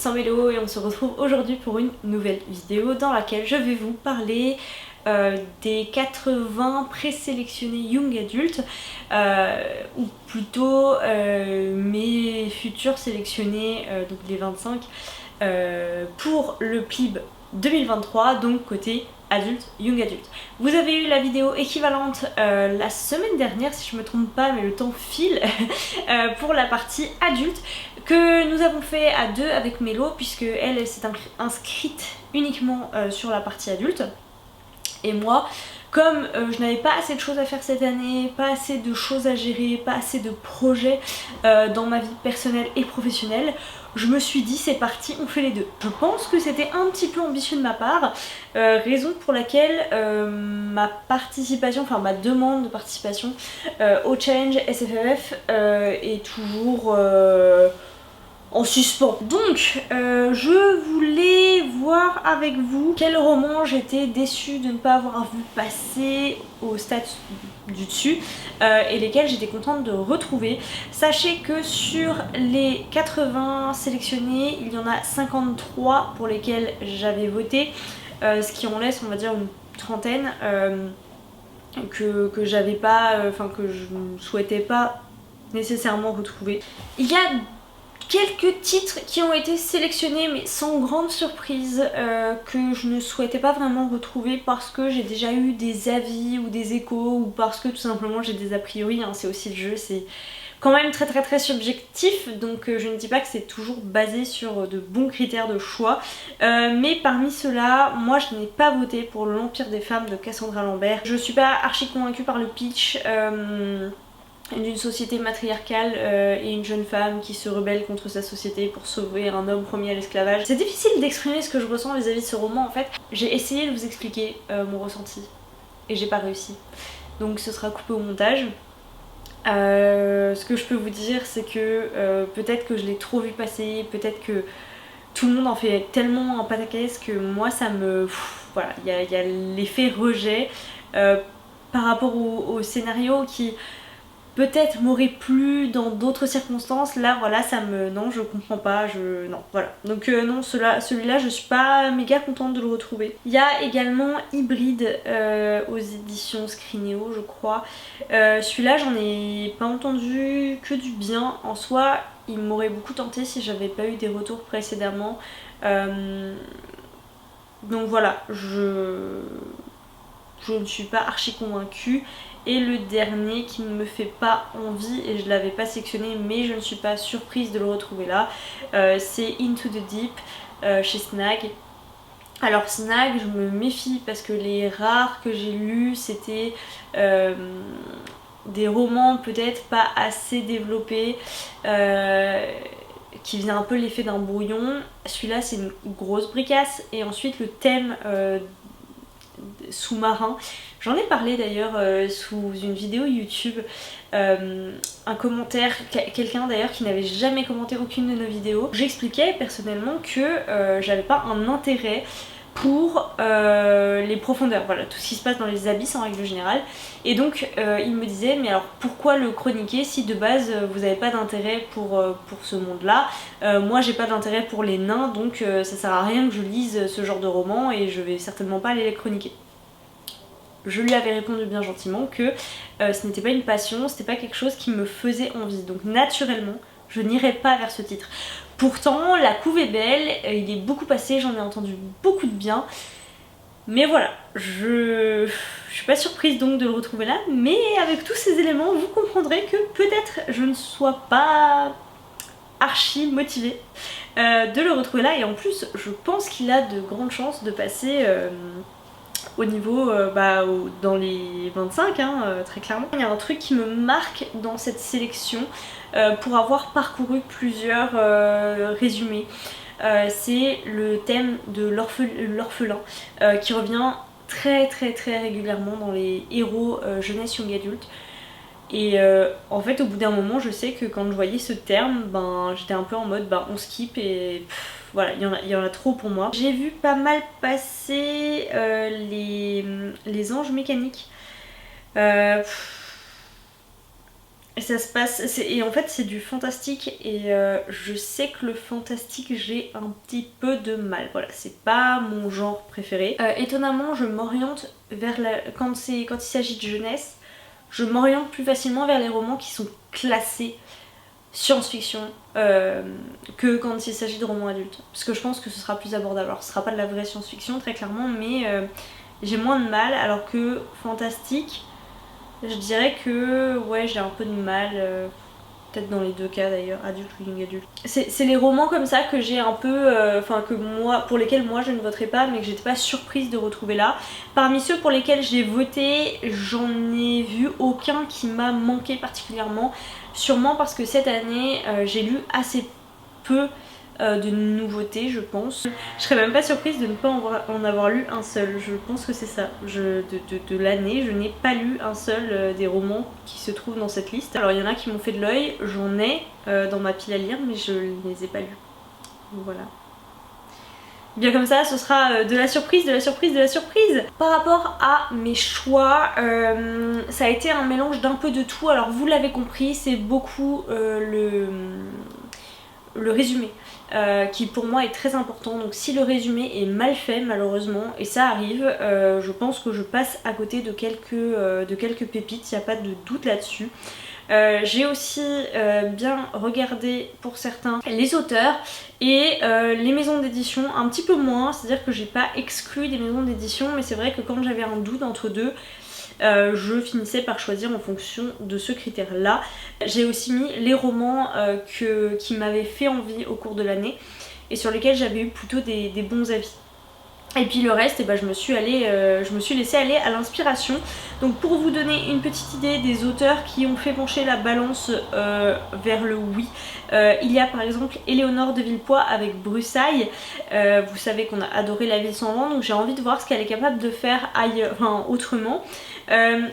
c'est Mélo et on se retrouve aujourd'hui pour une nouvelle vidéo dans laquelle je vais vous parler des 80 présélectionnés Young Adult ou plutôt mes futurs sélectionnés, donc les 25 pour le PLIB 2023, donc côté adulte, Young Adult. Vous avez eu la vidéo équivalente la semaine dernière si je me trompe pas, mais le temps file, pour la partie adulte que nous avons fait à deux avec Mélo, puisque elle s'est inscrite uniquement sur la partie adulte. Et moi, comme je n'avais pas assez de choses à faire cette année, pas assez de choses à gérer, pas assez de projets dans ma vie personnelle et professionnelle, je me suis dit c'est parti, on fait les deux. Je pense que c'était un petit peu ambitieux de ma part, raison pour laquelle ma participation, enfin ma demande de participation au challenge SFF est toujours en suspens. Donc je voulais voir avec vous quel roman j'étais déçue de ne pas avoir vu passer au stade du dessus et lesquels j'étais contente de retrouver. Sachez que sur les 80 sélectionnés, il y en a 53 pour lesquels j'avais voté, ce qui en laisse on va dire une trentaine que j'avais pas, enfin que je ne souhaitais pas nécessairement retrouver. Il y a quelques titres qui ont été sélectionnés mais sans grande surprise que je ne souhaitais pas vraiment retrouver parce que j'ai déjà eu des avis ou des échos ou parce que tout simplement j'ai des a priori, hein, c'est aussi le jeu, c'est quand même très subjectif, donc je ne dis pas que c'est toujours basé sur de bons critères de choix, mais parmi ceux-là, moi je n'ai pas voté pour l'Empire des femmes de Cassandra Lambert. Je suis pas archi convaincue par le pitch d'une société matriarcale et une jeune femme qui se rebelle contre sa société pour sauver un homme promis à l'esclavage. C'est difficile d'exprimer ce que je ressens vis-à-vis de ce roman en fait. J'ai essayé de vous expliquer mon ressenti et j'ai pas réussi. Donc ce sera coupé au montage. Ce que je peux vous dire c'est que peut-être que je l'ai trop vu passer, peut-être que tout le monde en fait tellement un pataquès que moi ça me... voilà, il y a l'effet rejet par rapport au scénario qui... peut-être m'aurait plu dans d'autres circonstances. Là voilà, ça me... non, je comprends pas, non, voilà. Donc non, celui-là je suis pas méga contente de le retrouver. Il y a également Hybride aux éditions Scrineo je crois. Celui-là j'en ai pas entendu que du bien. En soi il m'aurait beaucoup tenté si j'avais pas eu des retours précédemment. Donc voilà, je ne suis pas archi convaincue. Et le dernier qui ne me fait pas envie, et je l'avais pas sélectionné mais je ne suis pas surprise de le retrouver là, c'est Into the Deep chez Snag. Alors Snag, je me méfie parce que les rares que j'ai lus c'était des romans peut-être pas assez développés, qui faisait un peu l'effet d'un brouillon. Celui-là c'est une grosse bricasse et ensuite le thème sous-marin. J'en ai parlé d'ailleurs sous une vidéo YouTube, un commentaire, quelqu'un d'ailleurs qui n'avait jamais commenté aucune de nos vidéos. J'expliquais personnellement que j'avais pas un intérêt pour les profondeurs, voilà, tout ce qui se passe dans les abysses en règle générale. Et donc il me disait mais alors pourquoi le chroniquer si de base vous n'avez pas d'intérêt pour ce monde là. Moi j'ai pas d'intérêt pour les nains, donc ça sert à rien que je lise ce genre de roman et je vais certainement pas aller les chroniquer. Je lui avais répondu bien gentiment que ce n'était pas une passion, c'était pas quelque chose qui me faisait envie, donc naturellement je n'irais pas vers ce titre. Pourtant la couve est belle, il est beaucoup passé, j'en ai entendu beaucoup de bien, mais voilà, je suis pas surprise donc de le retrouver là, mais avec tous ces éléments vous comprendrez que peut-être je ne sois pas archi motivée de le retrouver là, et en plus je pense qu'il a de grandes chances de passer au niveau dans les 25 très clairement. Il y a un truc qui me marque dans cette sélection pour avoir parcouru plusieurs résumés, c'est le thème de l'orphelin qui revient très régulièrement dans les héros jeunesse young adulte. Et en fait au bout d'un moment je sais que quand je voyais ce terme, j'étais un peu en mode on skip et voilà, il y en a trop pour moi. J'ai vu pas mal passer les anges mécaniques. ça se passe, et en fait c'est du fantastique et je sais que le fantastique j'ai un petit peu de mal, voilà, c'est pas mon genre préféré. Étonnamment je m'oriente vers quand il s'agit de jeunesse, je m'oriente plus facilement vers les romans qui sont classés science-fiction que quand il s'agit de romans adultes. Parce que je pense que ce sera plus abordable. Alors ce sera pas de la vraie science-fiction très clairement, mais j'ai moins de mal, alors que fantastique, je dirais que ouais j'ai un peu de mal, peut-être dans les deux cas d'ailleurs, adulte ou young adulte. C'est les romans comme ça que j'ai un peu, que moi, pour lesquels moi je ne voterai pas, mais que j'étais pas surprise de retrouver là. Parmi ceux pour lesquels j'ai voté, j'en ai vu aucun qui m'a manqué particulièrement. Sûrement parce que cette année j'ai lu assez peu de nouveautés, je pense. Je serais même pas surprise de ne pas en avoir lu un seul. Je pense que c'est ça. De l'année, je n'ai pas lu un seul des romans qui se trouvent dans cette liste. Alors il y en a qui m'ont fait de l'œil, j'en ai dans ma pile à lire, mais je ne les ai pas lus. Donc voilà. Bien comme ça, ce sera de la surprise, de la surprise, de la surprise. Par rapport à mes choix, ça a été un mélange d'un peu de tout. Alors vous l'avez compris, c'est beaucoup le résumé. Qui pour moi est très important, donc si le résumé est mal fait malheureusement, et ça arrive, je pense que je passe à côté de quelques pépites, il n'y a pas de doute là-dessus. J'ai aussi bien regardé pour certains les auteurs et les maisons d'édition un petit peu moins, c'est-à-dire que j'ai pas exclu des maisons d'édition, mais c'est vrai que quand j'avais un doute entre deux, je finissais par choisir en fonction de ce critère là. J'ai aussi mis les romans qui m'avaient fait envie au cours de l'année et sur lesquels j'avais eu plutôt des bons avis. Et puis le reste, je me suis laissée aller à l'inspiration. Donc pour vous donner une petite idée des auteurs qui ont fait pencher la balance vers le oui, il y a par exemple Éléonore de Villepoix avec Brussailles. Vous savez qu'on a adoré La Ville sans vent, donc j'ai envie de voir ce qu'elle est capable de faire autrement.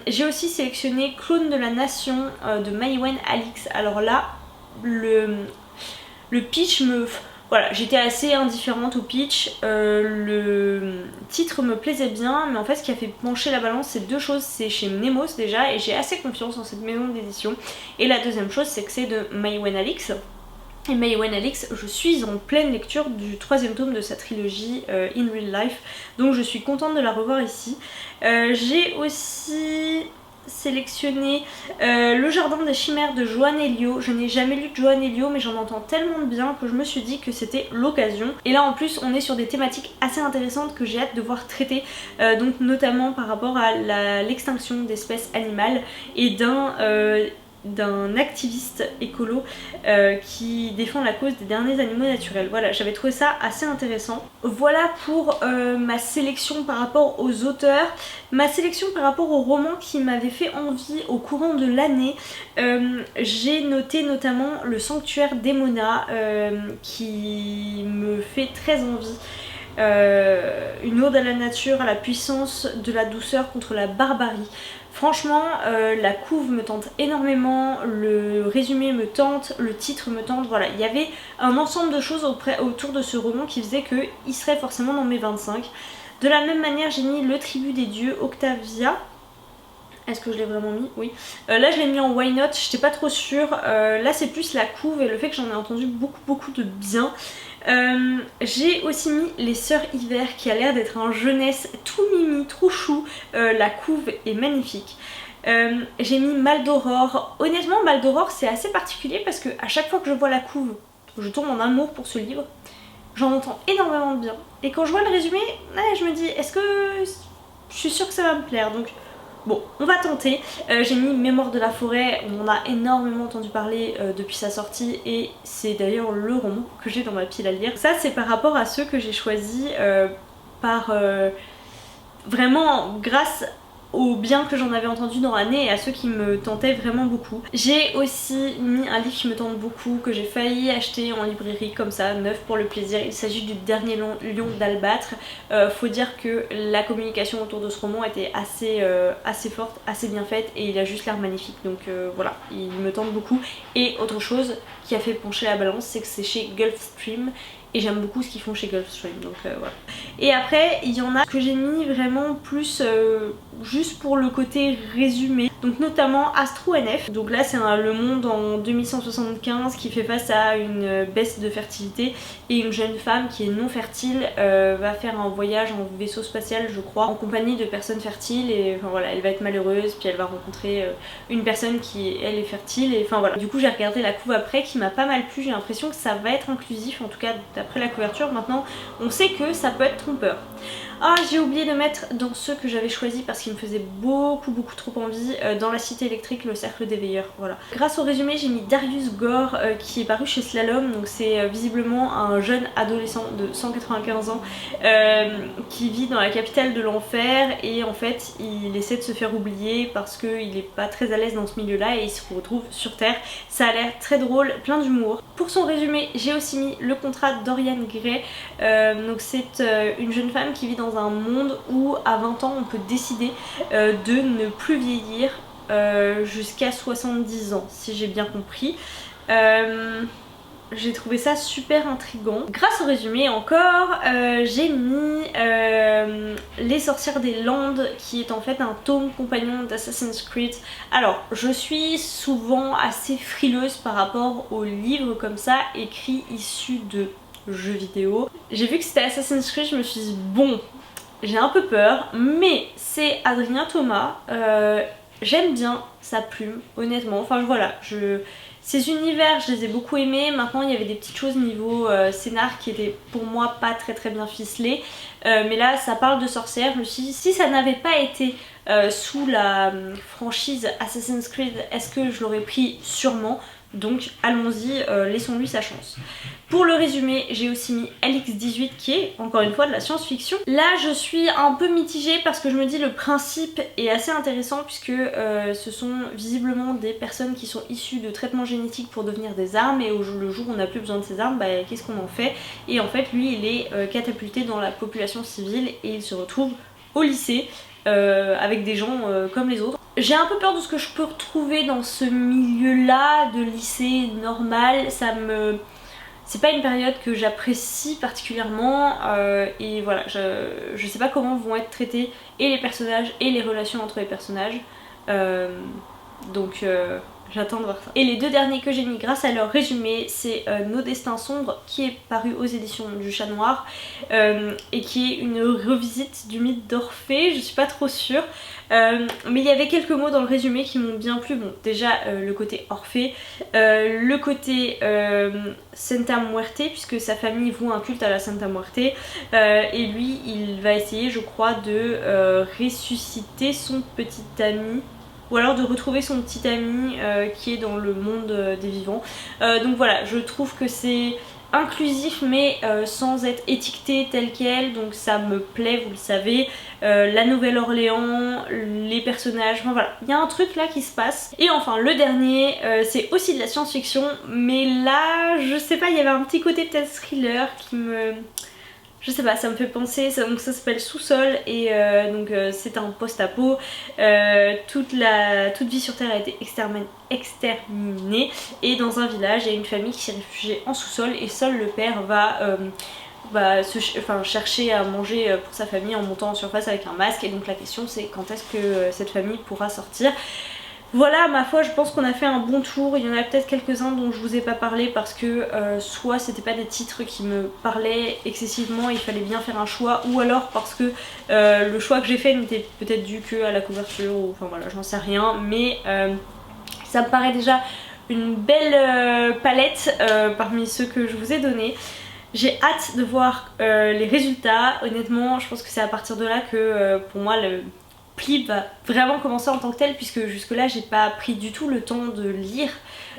J'ai aussi sélectionné Clone de la Nation de Maïwenn Alix. Alors là, le pitch voilà, j'étais assez indifférente au pitch, le titre me plaisait bien, mais en fait ce qui a fait pencher la balance c'est deux choses, c'est chez Nemos déjà, et j'ai assez confiance en cette maison d'édition, et la deuxième chose c'est que c'est de Maïwenn Alix. Et Maïwenn Alix, je suis en pleine lecture du 3e tome de sa trilogie In Real Life, donc je suis contente de la revoir ici. J'ai aussi sélectionné Le Jardin des Chimères de Joanne Elio. Je n'ai jamais lu de Joanne Elio, mais j'en entends tellement de bien que je me suis dit que c'était l'occasion. Et là en plus on est sur des thématiques assez intéressantes que j'ai hâte de voir traiter, donc notamment par rapport à l'extinction d'espèces animales et d'un activiste écolo qui défend la cause des derniers animaux naturels. Voilà, j'avais trouvé ça assez intéressant. Voilà pour ma sélection par rapport aux auteurs. Ma sélection par rapport aux romans qui m'avaient fait envie au courant de l'année. J'ai noté notamment Le Sanctuaire d'Emona qui me fait très envie. Une ode à la nature, à la puissance de la douceur contre la barbarie. Franchement, la couve me tente énormément, le résumé me tente, le titre me tente, voilà. Il y avait un ensemble de choses autour de ce roman qui faisait qu'il serait forcément dans mes 25. De la même manière, j'ai mis Le Tribut des Dieux, Octavia. Est-ce que je l'ai vraiment mis? Oui. Là je l'ai mis en Why Not, j'étais pas trop sûre. Là c'est plus la couve et le fait que j'en ai entendu beaucoup de bien. J'ai aussi mis Les Sœurs Hiver qui a l'air d'être un jeunesse tout mimi, trop chou. La couve est magnifique. J'ai mis Mal d'Aurore. Honnêtement Mal d'Aurore c'est assez particulier parce que à chaque fois que je vois la couve, je tombe en amour pour ce livre. J'en entends énormément de bien. Et quand je vois le résumé, je me dis est-ce que je suis sûre que ça va me plaire, donc bon, on va tenter. J'ai mis Mémoire de la forêt, on en a énormément entendu parler depuis sa sortie et c'est d'ailleurs le roman que j'ai dans ma pile à lire. Ça c'est par rapport à ceux que j'ai choisis vraiment grâce au bien que j'en avais entendu dans l'année et à ceux qui me tentaient vraiment beaucoup. J'ai aussi mis un livre qui me tente beaucoup, que j'ai failli acheter en librairie comme ça, neuf pour le plaisir. Il s'agit du Dernier Lion d'Albâtre. Faut dire que la communication autour de ce roman était assez forte, assez bien faite et il a juste l'air magnifique. Donc voilà, il me tente beaucoup. Et autre chose qui a fait pencher la balance, c'est que c'est chez Gulfstream et j'aime beaucoup ce qu'ils font chez Gulfstream, donc voilà. Et après il y en a que j'ai mis vraiment plus juste pour le côté résumé, donc notamment Astro NF. Donc là c'est le monde en 2175 qui fait face à une baisse de fertilité, et une jeune femme qui est non fertile va faire un voyage en vaisseau spatial, je crois, en compagnie de personnes fertiles, et enfin voilà, elle va être malheureuse, puis elle va rencontrer une personne qui elle est fertile, et enfin voilà. Du coup j'ai regardé la couve après qui m'a pas mal plu, j'ai l'impression que ça va être inclusif, en tout cas d'après la couverture. Maintenant on sait que ça peut être trompeur. Ah, j'ai oublié de mettre dans ceux que j'avais choisi parce qu'ils me faisaient beaucoup trop envie, dans la cité électrique, le cercle des veilleurs, voilà. Grâce au résumé j'ai mis Darius Gore qui est paru chez Slalom, donc c'est visiblement un jeune adolescent de 195 ans qui vit dans la capitale de l'enfer, et en fait il essaie de se faire oublier parce qu'il est pas très à l'aise dans ce milieu là et il se retrouve sur Terre. Ça a l'air très drôle, plein d'humour. Pour son résumé j'ai aussi mis Le contrat Dorian Gray, donc c'est une jeune femme qui vit dans un monde où à 20 ans on peut décider de ne plus vieillir jusqu'à 70 ans si j'ai bien compris. J'ai trouvé ça super intriguant. Grâce au résumé encore, j'ai mis Les Sorcières des Landes, qui est en fait un tome compagnon d'Assassin's Creed. Alors, je suis souvent assez frileuse par rapport aux livres comme ça, écrits issus de jeux vidéo. J'ai vu que c'était Assassin's Creed, je me suis dit bon, j'ai un peu peur, mais c'est Adrien Thomas, j'aime bien sa plume, honnêtement. Enfin voilà, ces univers je les ai beaucoup aimés. Maintenant il y avait des petites choses niveau scénar qui étaient pour moi pas très bien ficelées, mais là ça parle de sorcières. Je me suis dit, si ça n'avait pas été sous la franchise Assassin's Creed, est-ce que je l'aurais pris? Sûrement. Donc allons-y, laissons-lui sa chance. Pour le résumé, j'ai aussi mis LX18 qui est encore une fois de la science-fiction. Là je suis un peu mitigée parce que je me dis le principe est assez intéressant, puisque ce sont visiblement des personnes qui sont issues de traitements génétiques pour devenir des armes, et le jour où on n'a plus besoin de ces armes, bah, qu'est-ce qu'on en fait? Et en fait lui il est catapulté dans la population civile et il se retrouve au lycée avec des gens comme les autres. J'ai un peu peur de ce que je peux retrouver dans ce milieu-là de lycée normal. C'est pas une période que j'apprécie particulièrement, et voilà, je sais pas comment vont être traités et les personnages et les relations entre les personnages, donc j'attends de voir ça. Et les deux derniers que j'ai mis grâce à leur résumé, c'est Nos Destins Sombres, qui est paru aux éditions du Chat Noir, et qui est une revisite du mythe d'Orphée. Je suis pas trop sûre, mais il y avait quelques mots dans le résumé qui m'ont bien plu. Bon, déjà le côté Orphée, le côté Santa Muerte, puisque sa famille voue un culte à la Santa Muerte, et lui il va essayer, je crois, de ressusciter son petit ami, ou alors de retrouver son petit ami qui est dans le monde des vivants. Donc voilà, je trouve que c'est inclusif mais sans être étiqueté tel quel, donc ça me plaît, vous le savez. La Nouvelle-Orléans, les personnages, enfin voilà, il y a un truc là qui se passe. Et enfin le dernier, c'est aussi de la science-fiction, mais là je sais pas, il y avait un petit côté peut-être thriller qui me... Je sais pas, ça me fait penser, donc ça s'appelle Sous-sol, et c'est un post-apo. Toute vie sur Terre a été exterminée, et dans un village il y a une famille qui s'est réfugiée en sous-sol, et seul le père va chercher à manger pour sa famille en montant en surface avec un masque. Et donc la question c'est quand est-ce que cette famille pourra sortir. Voilà, ma foi, je pense qu'on a fait un bon tour. Il y en a peut-être quelques-uns dont je vous ai pas parlé parce que soit c'était pas des titres qui me parlaient excessivement, il fallait bien faire un choix, ou alors parce que le choix que j'ai fait n'était peut-être dû que à la couverture, ou enfin voilà, j'en sais rien, mais ça me paraît déjà une belle palette parmi ceux que je vous ai donnés. J'ai hâte de voir les résultats. Honnêtement, je pense que c'est à partir de là que pour moi le pli va vraiment commencer en tant que tel, puisque jusque là j'ai pas pris du tout le temps de lire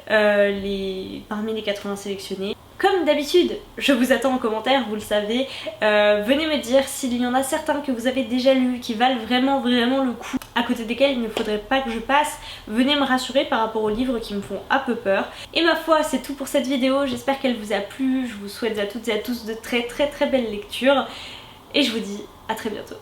parmi les 80 sélectionnés. Comme d'habitude, je vous attends en commentaire, vous le savez. Venez me dire s'il y en a certains que vous avez déjà lus qui valent vraiment le coup, à côté desquels il ne faudrait pas que je passe. Venez me rassurer par rapport aux livres qui me font un peu peur. Et ma foi, c'est tout pour cette vidéo, j'espère qu'elle vous a plu. Je vous souhaite à toutes et à tous de très belles lectures, et je vous dis à très bientôt.